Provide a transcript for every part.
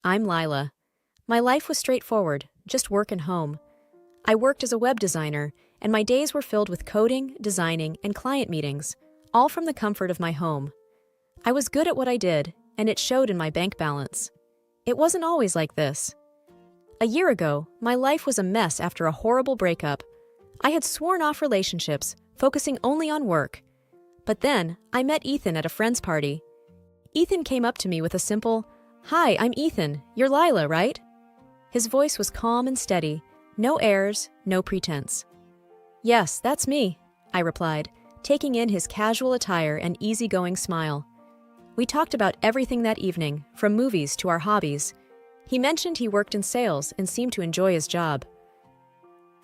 I'm Lila. My life was straightforward, just work and home. I worked as a web designer, and my days were filled with coding, designing, and client meetings, all from the comfort of my home. I was good at what I did, and it showed in my bank balance. It wasn't always like this. A year ago, my life was a mess after a horrible breakup. I had sworn off relationships, focusing only on work. But then, I met Ethan at a friend's party. Ethan came up to me with a simple, "Hi, I'm Ethan. You're Lila, right?" His voice was calm and steady, no airs, no pretense. "Yes, that's me," I replied, taking in his casual attire and easygoing smile. We talked about everything that evening, from movies to our hobbies. He mentioned he worked in sales and seemed to enjoy his job.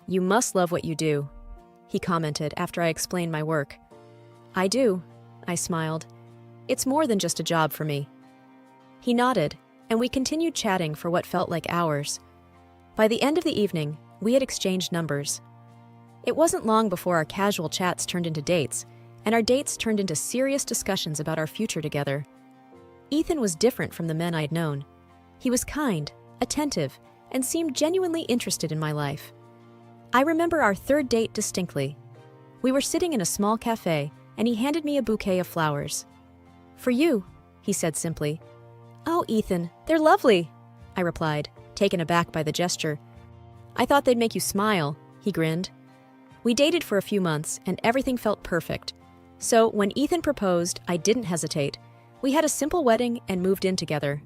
"You must love what you do," he commented after I explained my work. "I do," I smiled. "It's more than just a job for me." He nodded, and we continued chatting for what felt like hours. By the end of the evening, we had exchanged numbers. It wasn't long before our casual chats turned into dates, and our dates turned into serious discussions about our future together. Ethan was different from the men I'd known. He was kind, attentive, and seemed genuinely interested in my life. I remember our third date distinctly. We were sitting in a small cafe, and he handed me a bouquet of flowers. "For you," he said simply. "Oh, Ethan, they're lovely," I replied, taken aback by the gesture. "I thought they'd make you smile," he grinned. We dated for a few months, and everything felt perfect. So when Ethan proposed, I didn't hesitate. We had a simple wedding and moved in together.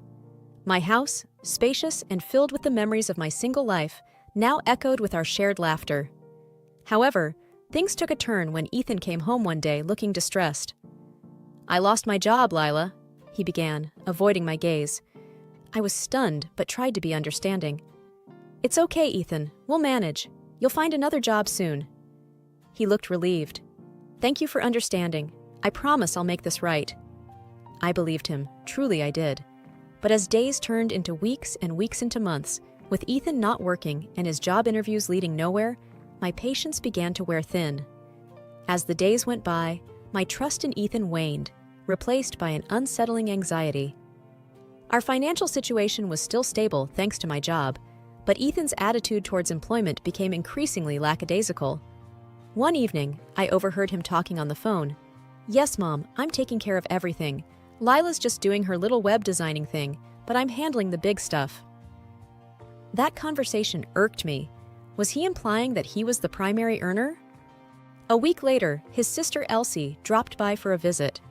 My house, spacious and filled with the memories of my single life, now echoed with our shared laughter. However, things took a turn when Ethan came home one day looking distressed. "I lost my job, Lila," he began, avoiding my gaze. I was stunned, but tried to be understanding. "It's okay, Ethan. We'll manage. You'll find another job soon." He looked relieved. "Thank you for understanding. I promise I'll make this right." I believed him. Truly I did. But as days turned into weeks and weeks into months, with Ethan not working and his job interviews leading nowhere, my patience began to wear thin. As the days went by, my trust in Ethan waned, replaced by an unsettling anxiety. Our financial situation was still stable thanks to my job, but Ethan's attitude towards employment became increasingly lackadaisical. One evening, I overheard him talking on the phone. "Yes, Mom, I'm taking care of everything. Lila's just doing her little web designing thing, but I'm handling the big stuff." That conversation irked me. Was he implying that he was the primary earner? A week later, his sister Elsie dropped by for a visit.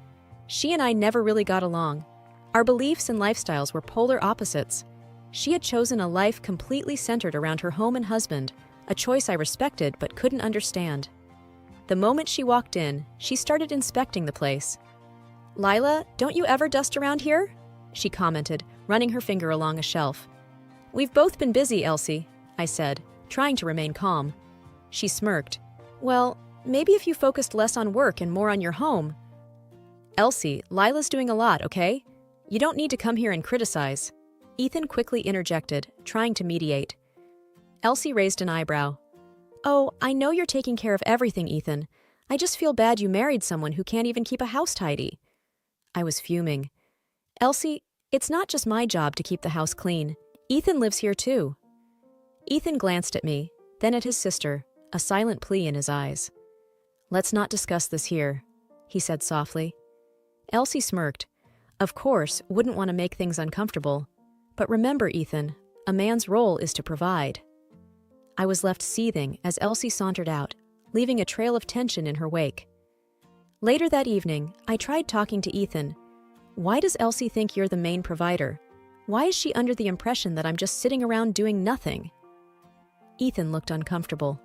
She and I never really got along. Our beliefs and lifestyles were polar opposites. She had chosen a life completely centered around her home and husband, a choice I respected but couldn't understand. The moment she walked in, she started inspecting the place. "Lila, don't you ever dust around here?" she commented, running her finger along a shelf. "We've both been busy, Elsie," I said, trying to remain calm. She smirked. "Well, maybe if you focused less on work and more on your home." "Elsie, Lila's doing a lot, okay? You don't need to come here and criticize." Ethan quickly interjected, trying to mediate. Elsie raised an eyebrow. "Oh, I know you're taking care of everything, Ethan. I just feel bad you married someone who can't even keep a house tidy." I was fuming. "Elsie, it's not just my job to keep the house clean. Ethan lives here too." Ethan glanced at me, then at his sister, a silent plea in his eyes. "Let's not discuss this here," he said softly. Elsie smirked. Of course, wouldn't want to make things uncomfortable. But remember, Ethan, a man's role is to provide. I was left seething as Elsie sauntered out, leaving a trail of tension in her wake. Later that evening, I tried talking to Ethan. "Why does Elsie think you're the main provider? Why is she under the impression that I'm just sitting around doing nothing?" Ethan looked uncomfortable.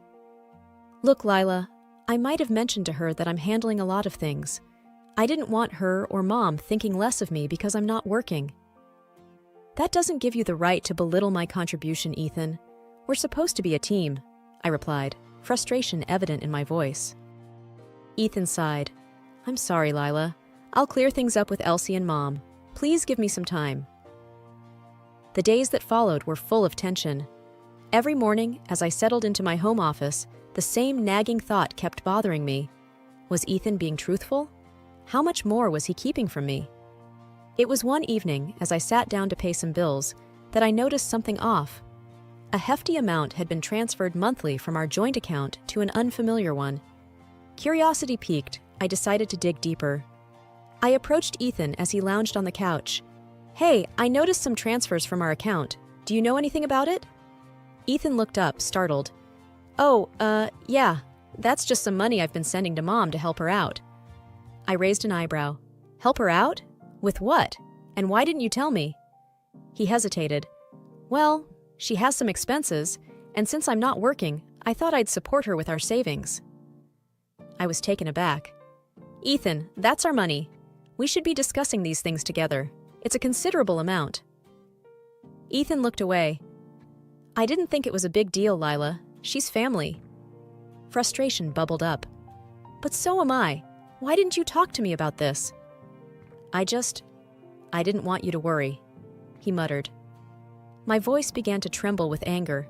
"Look, Lila, I might have mentioned to her that I'm handling a lot of things. I didn't want her or Mom thinking less of me because I'm not working." "That doesn't give you the right to belittle my contribution, Ethan. We're supposed to be a team," I replied, frustration evident in my voice. Ethan sighed. "I'm sorry, Lila. I'll clear things up with Elsie and Mom. Please give me some time." The days that followed were full of tension. Every morning, as I settled into my home office, the same nagging thought kept bothering me. Was Ethan being truthful? How much more was he keeping from me? It was one evening, as I sat down to pay some bills, that I noticed something off. A hefty amount had been transferred monthly from our joint account to an unfamiliar one. Curiosity piqued, I decided to dig deeper. I approached Ethan as he lounged on the couch. "Hey, I noticed some transfers from our account. Do you know anything about it?" Ethan looked up, startled. "Oh, yeah, that's just some money I've been sending to Mom to help her out." I raised an eyebrow. "Help her out? With what? And why didn't you tell me?" He hesitated. "Well, she has some expenses, and since I'm not working, I thought I'd support her with our savings." I was taken aback. "Ethan, that's our money. We should be discussing these things together. It's a considerable amount." Ethan looked away. "I didn't think it was a big deal, Lila. She's family." Frustration bubbled up. "But so am I. Why didn't you talk to me about this?" I didn't want you to worry," he muttered. My voice began to tremble with anger.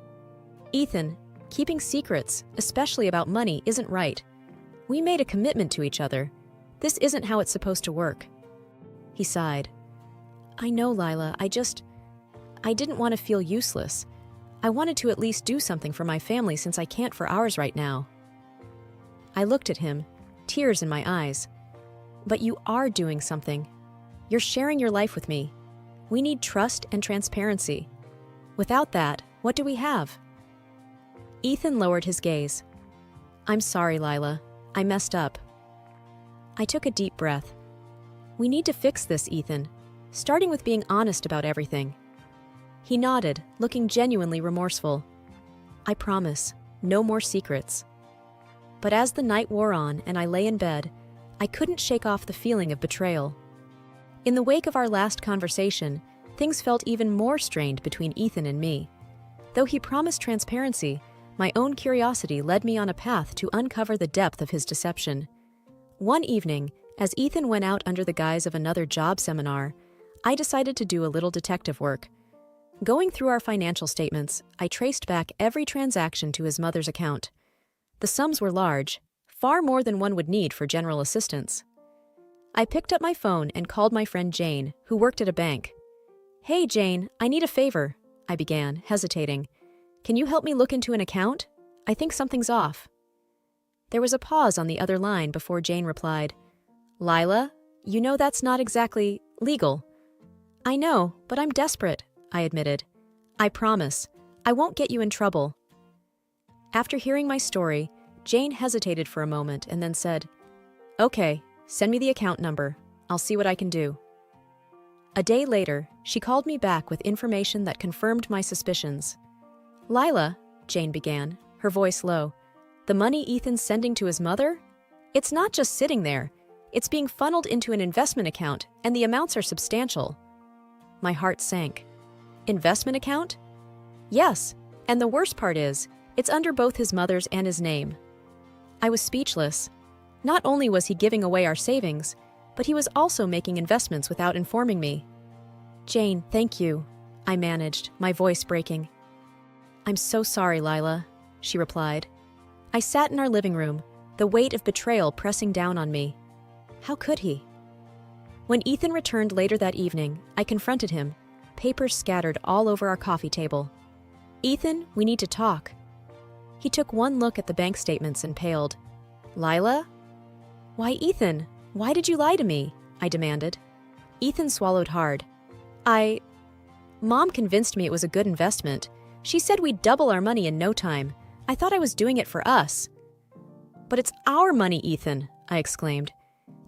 "Ethan, keeping secrets, especially about money, isn't right. We made a commitment to each other. This isn't how it's supposed to work." He sighed. "I know, Lila. I didn't want to feel useless. I wanted to at least do something for my family since I can't for ours right now." I looked at him, tears in my eyes. "But you are doing something. You're sharing your life with me. We need trust and transparency. Without that, what do we have?" Ethan lowered his gaze. "I'm sorry, Lila. I messed up." I took a deep breath. "We need to fix this, Ethan, starting with being honest about everything." He nodded, looking genuinely remorseful. "I promise, no more secrets." But as the night wore on and I lay in bed, I couldn't shake off the feeling of betrayal. In the wake of our last conversation, things felt even more strained between Ethan and me. Though he promised transparency, my own curiosity led me on a path to uncover the depth of his deception. One evening, as Ethan went out under the guise of another job seminar, I decided to do a little detective work. Going through our financial statements, I traced back every transaction to his mother's account. The sums were large, far more than one would need for general assistance. I picked up my phone and called my friend Jane, who worked at a bank. "Hey, Jane, I need a favor," I began, hesitating. "Can you help me look into an account? I think something's off." There was a pause on the other line before Jane replied, "Lila, you know that's not exactly legal." "I know, but I'm desperate," I admitted. "I promise, I won't get you in trouble." After hearing my story, Jane hesitated for a moment and then said, "Okay, send me the account number. I'll see what I can do." A day later, she called me back with information that confirmed my suspicions. "Lila," Jane began, her voice low, "the money Ethan's sending to his mother? It's not just sitting there. It's being funneled into an investment account, and the amounts are substantial." My heart sank. "Investment account?" "Yes, and the worst part is, it's under both his mother's and his name." I was speechless. Not only was he giving away our savings, but he was also making investments without informing me. "Jane, thank you," I managed, my voice breaking. "I'm so sorry, Lila," she replied. I sat in our living room, the weight of betrayal pressing down on me. How could he? When Ethan returned later that evening, I confronted him, papers scattered all over our coffee table. "Ethan, we need to talk." He took one look at the bank statements and paled. "Lila?" "Why, Ethan, why did you lie to me?" I demanded. Ethan swallowed hard. Mom convinced me it was a good investment. She said we'd double our money in no time. I thought I was doing it for us." "But it's our money, Ethan," I exclaimed.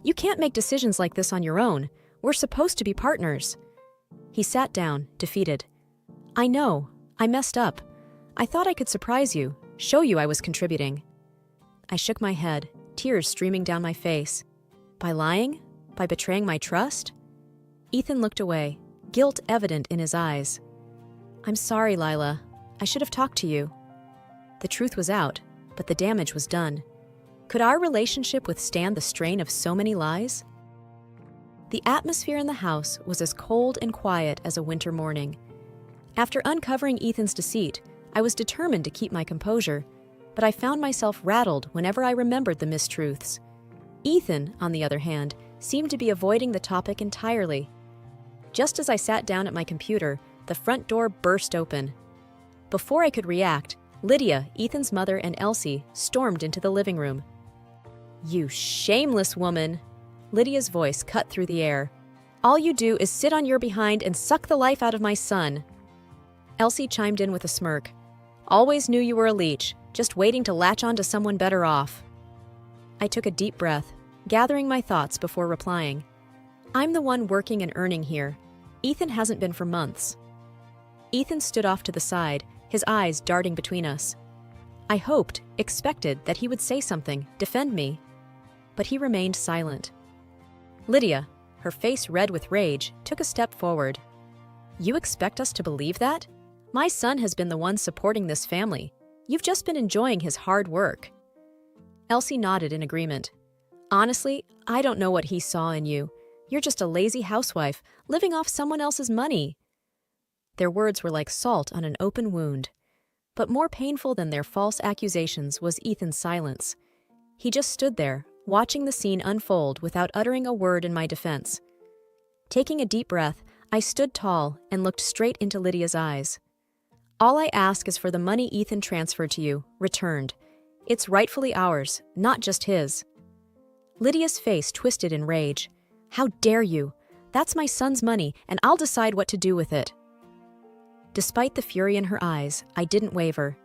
"You can't make decisions like this on your own. We're supposed to be partners." He sat down, defeated. "I know. I messed up. I thought I could surprise you, show you I was contributing." I shook my head, tears streaming down my face. By lying? By betraying my trust? Ethan looked away, guilt evident in his eyes. "I'm sorry, Lila. I should have talked to you." The truth was out, but the damage was done. Could our relationship withstand the strain of so many lies? The atmosphere in the house was as cold and quiet as a winter morning. After uncovering Ethan's deceit, I was determined to keep my composure, but I found myself rattled whenever I remembered the mistruths. Ethan, on the other hand, seemed to be avoiding the topic entirely. Just as I sat down at my computer, the front door burst open. Before I could react, Lydia, Ethan's mother, and Elsie stormed into the living room. "You shameless woman!" Lydia's voice cut through the air. "All you do is sit on your behind and suck the life out of my son." Elsie chimed in with a smirk. "Always knew you were a leech, just waiting to latch on to someone better off." I took a deep breath, gathering my thoughts before replying. "I'm the one working and earning here. Ethan hasn't been for months." Ethan stood off to the side, his eyes darting between us. I hoped, expected, that he would say something, defend me. But he remained silent. Lydia, her face red with rage, took a step forward. "You expect us to believe that? My son has been the one supporting this family. You've just been enjoying his hard work." Elsie nodded in agreement. "Honestly, I don't know what he saw in you. You're just a lazy housewife, living off someone else's money." Their words were like salt on an open wound. But more painful than their false accusations was Ethan's silence. He just stood there, watching the scene unfold without uttering a word in my defense. Taking a deep breath, I stood tall and looked straight into Lydia's eyes. "All I ask is for the money Ethan transferred to you, returned. It's rightfully ours, not just his." Lydia's face twisted in rage. "How dare you? That's my son's money, and I'll decide what to do with it." Despite the fury in her eyes, I didn't waver.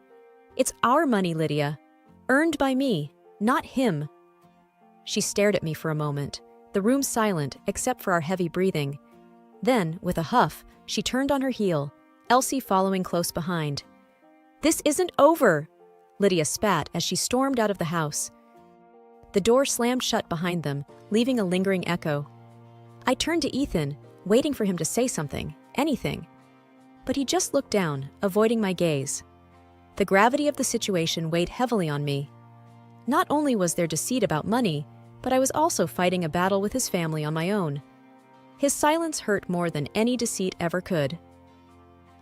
"It's our money, Lydia. Earned by me, not him." She stared at me for a moment, the room silent except for our heavy breathing. Then, with a huff, she turned on her heel, Elsie following close behind. "This isn't over!" Lydia spat as she stormed out of the house. The door slammed shut behind them, leaving a lingering echo. I turned to Ethan, waiting for him to say something, anything. But he just looked down, avoiding my gaze. The gravity of the situation weighed heavily on me. Not only was there deceit about money, but I was also fighting a battle with his family on my own. His silence hurt more than any deceit ever could.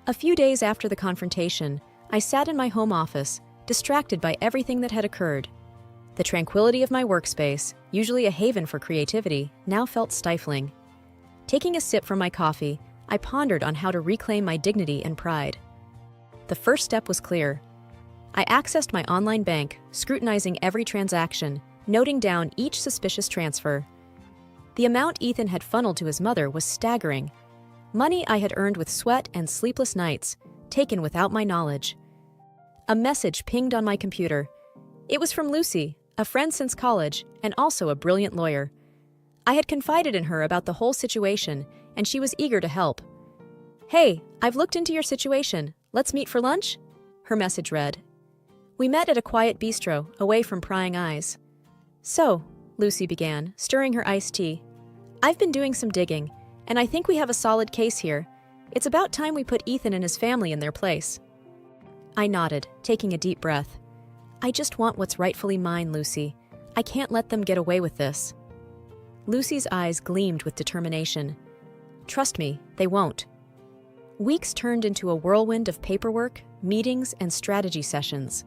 A few days after the confrontation, I sat in my home office, distracted by everything that had occurred. The tranquility of my workspace, usually a haven for creativity, now felt stifling. Taking a sip from my coffee, I pondered on how to reclaim my dignity and pride. The first step was clear. I accessed my online bank, scrutinizing every transaction, noting down each suspicious transfer. The amount Ethan had funneled to his mother was staggering. Money I had earned with sweat and sleepless nights, taken without my knowledge. A message pinged on my computer. It was from Lucy, a friend since college, and also a brilliant lawyer. I had confided in her about the whole situation, and she was eager to help. "Hey, I've looked into your situation. Let's meet for lunch?" her message read. We met at a quiet bistro, away from prying eyes. "So," Lucy began, stirring her iced tea, "I've been doing some digging, and I think we have a solid case here. It's about time we put Ethan and his family in their place." I nodded, taking a deep breath. "I just want what's rightfully mine, Lucy. I can't let them get away with this." Lucy's eyes gleamed with determination. "Trust me, they won't." Weeks turned into a whirlwind of paperwork, meetings, and strategy sessions.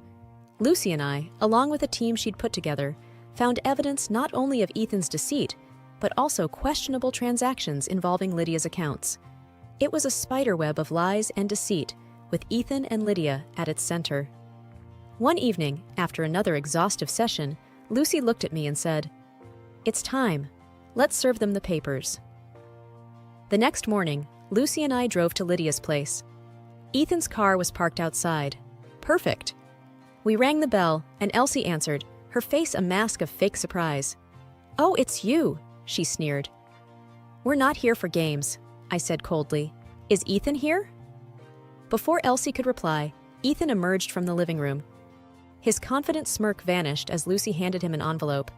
Lucy and I, along with a team she'd put together, found evidence not only of Ethan's deceit, but also questionable transactions involving Lydia's accounts. It was a spiderweb of lies and deceit, with Ethan and Lydia at its center. One evening, after another exhaustive session, Lucy looked at me and said, "It's time. Let's serve them the papers." The next morning, Lucy and I drove to Lydia's place. Ethan's car was parked outside. Perfect. We rang the bell, and Elsie answered, her face a mask of fake surprise. "Oh, it's you," she sneered. "We're not here for games," I said coldly. "Is Ethan here?" Before Elsie could reply, Ethan emerged from the living room. His confident smirk vanished as Lucy handed him an envelope.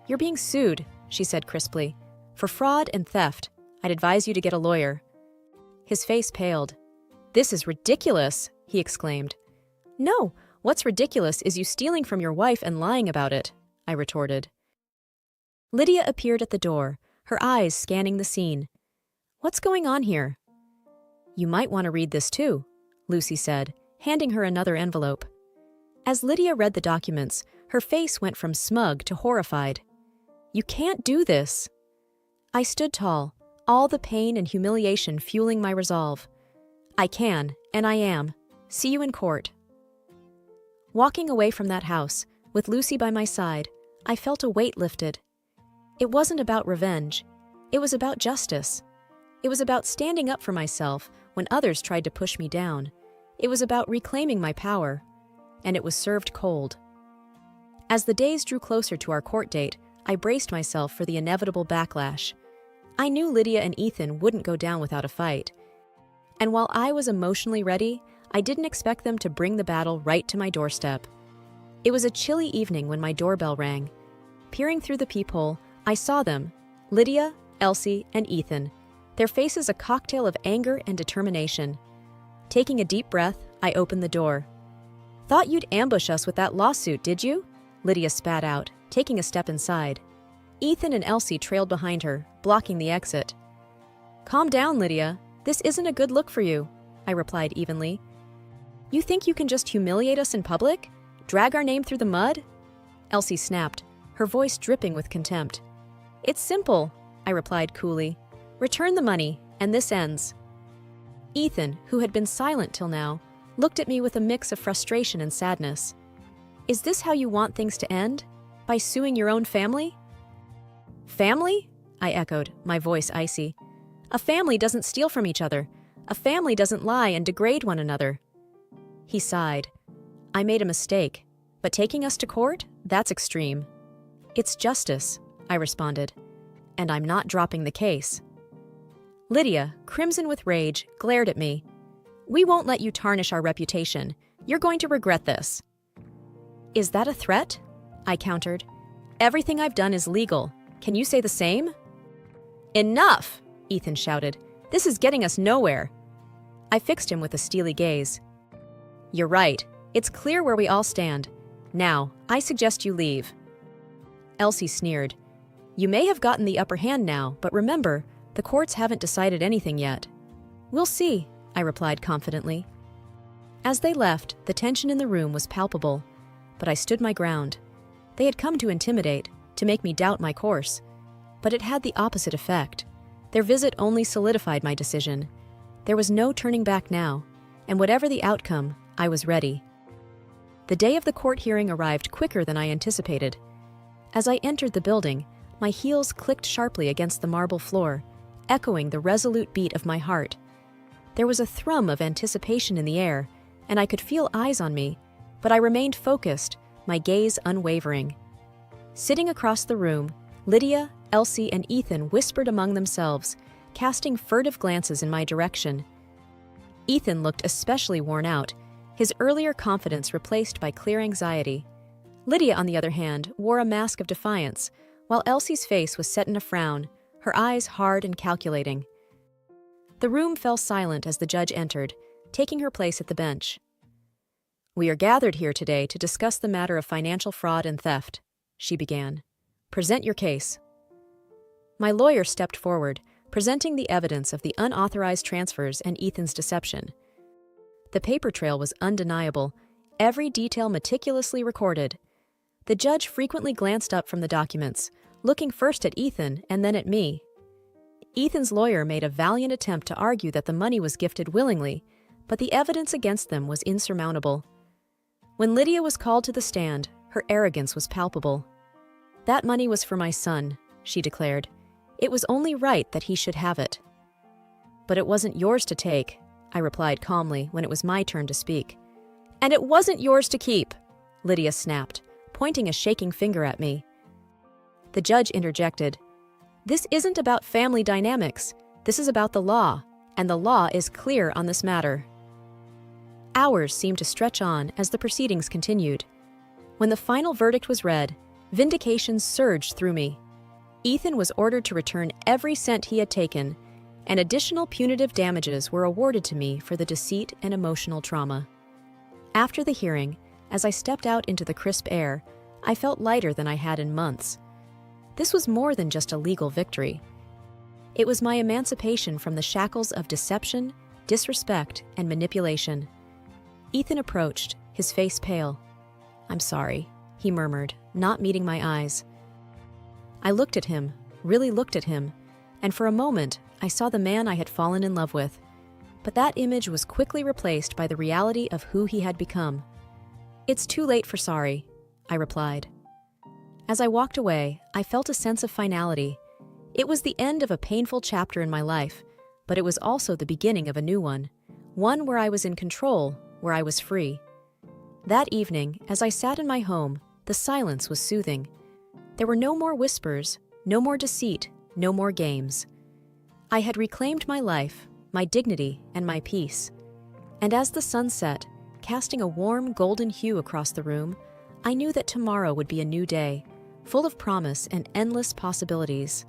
"You're being sued," she said crisply. "For fraud and theft. I'd advise you to get a lawyer." His face paled. "This is ridiculous," he exclaimed. "No, what's ridiculous is you stealing from your wife and lying about it," I retorted. Lydia appeared at the door, her eyes scanning the scene. "What's going on here?" "You might want to read this too," Lucy said, handing her another envelope. As Lydia read the documents, her face went from smug to horrified. "You can't do this." I stood tall, all the pain and humiliation fueling my resolve. I can, and I am. See you in court. Walking away from that house, with Lucy by my side, I felt a weight lifted. It wasn't about revenge. It was about justice. It was about standing up for myself when others tried to push me down. It was about reclaiming my power. And it was served cold. As the days drew closer to our court date, I braced myself for the inevitable backlash. I knew Lydia and Ethan wouldn't go down without a fight. And while I was emotionally ready, I didn't expect them to bring the battle right to my doorstep. It was a chilly evening when my doorbell rang. Peering through the peephole, I saw them, Lydia, Elsie, and Ethan, their faces a cocktail of anger and determination. Taking a deep breath, I opened the door. "Thought you'd ambush us with that lawsuit, did you?" Lydia spat out, taking a step inside. Ethan and Elsie trailed behind her, blocking the exit. "Calm down, Lydia. This isn't a good look for you," I replied evenly. "You think you can just humiliate us in public? Drag our name through the mud?" Elsie snapped, her voice dripping with contempt. "It's simple," I replied coolly. "Return the money, and this ends." Ethan, who had been silent till now, looked at me with a mix of frustration and sadness. "Is this how you want things to end? By suing your own family?" "Family?" I echoed, my voice icy. "A family doesn't steal from each other. A family doesn't lie and degrade one another." He sighed. "I made a mistake, but taking us to court? That's extreme." "It's justice," I responded, "and I'm not dropping the case." Lydia, crimson with rage, glared at me. "We won't let you tarnish our reputation. You're going to regret this." "Is that a threat?" I countered. "Everything I've done is legal. Can you say the same?" "Enough!" Ethan shouted. "This is getting us nowhere." I fixed him with a steely gaze. "You're right. It's clear where we all stand. Now, I suggest you leave." Elsie sneered. "You may have gotten the upper hand now, but remember, the courts haven't decided anything yet." "We'll see," I replied confidently. As they left, the tension in the room was palpable, but I stood my ground. They had come to intimidate, to make me doubt my course. But it had the opposite effect. Their visit only solidified my decision. There was no turning back now, and whatever the outcome, I was ready. The day of the court hearing arrived quicker than I anticipated. As I entered the building, my heels clicked sharply against the marble floor, echoing the resolute beat of my heart. There was a thrum of anticipation in the air, and I could feel eyes on me, but I remained focused, my gaze unwavering. Sitting across the room, Lydia, Elsie, and Ethan whispered among themselves, casting furtive glances in my direction. Ethan looked especially worn out, his earlier confidence replaced by clear anxiety. Lydia, on the other hand, wore a mask of defiance, while Elsie's face was set in a frown, her eyes hard and calculating. The room fell silent as the judge entered, taking her place at the bench. "We are gathered here today to discuss the matter of financial fraud and theft," she began. "Present your case." My lawyer stepped forward, presenting the evidence of the unauthorized transfers and Ethan's deception. The paper trail was undeniable, every detail meticulously recorded. The judge frequently glanced up from the documents, looking first at Ethan and then at me. Ethan's lawyer made a valiant attempt to argue that the money was gifted willingly, but the evidence against them was insurmountable. When Lydia was called to the stand, her arrogance was palpable. "That money was for my son," she declared. "It was only right that he should have it." "But it wasn't yours to take," I replied calmly when it was my turn to speak. "And it wasn't yours to keep," Lydia snapped, pointing a shaking finger at me. The judge interjected. "This isn't about family dynamics. This is about the law, and the law is clear on this matter." Hours seemed to stretch on as the proceedings continued. When the final verdict was read, vindication surged through me. Ethan was ordered to return every cent he had taken, and additional punitive damages were awarded to me for the deceit and emotional trauma. After the hearing, as I stepped out into the crisp air, I felt lighter than I had in months. This was more than just a legal victory. It was my emancipation from the shackles of deception, disrespect, and manipulation. Ethan approached, his face pale. "I'm sorry," he murmured, not meeting my eyes. I looked at him, really looked at him, and for a moment I saw the man I had fallen in love with. But that image was quickly replaced by the reality of who he had become. "It's too late for sorry," I replied. As I walked away, I felt a sense of finality. It was the end of a painful chapter in my life, but it was also the beginning of a new one where I was in control, where I was free. That evening, as I sat in my home, the silence was soothing. There were no more whispers, no more deceit, no more games. I had reclaimed my life, my dignity, and my peace. And as the sun set, casting a warm golden hue across the room, I knew that tomorrow would be a new day, full of promise and endless possibilities.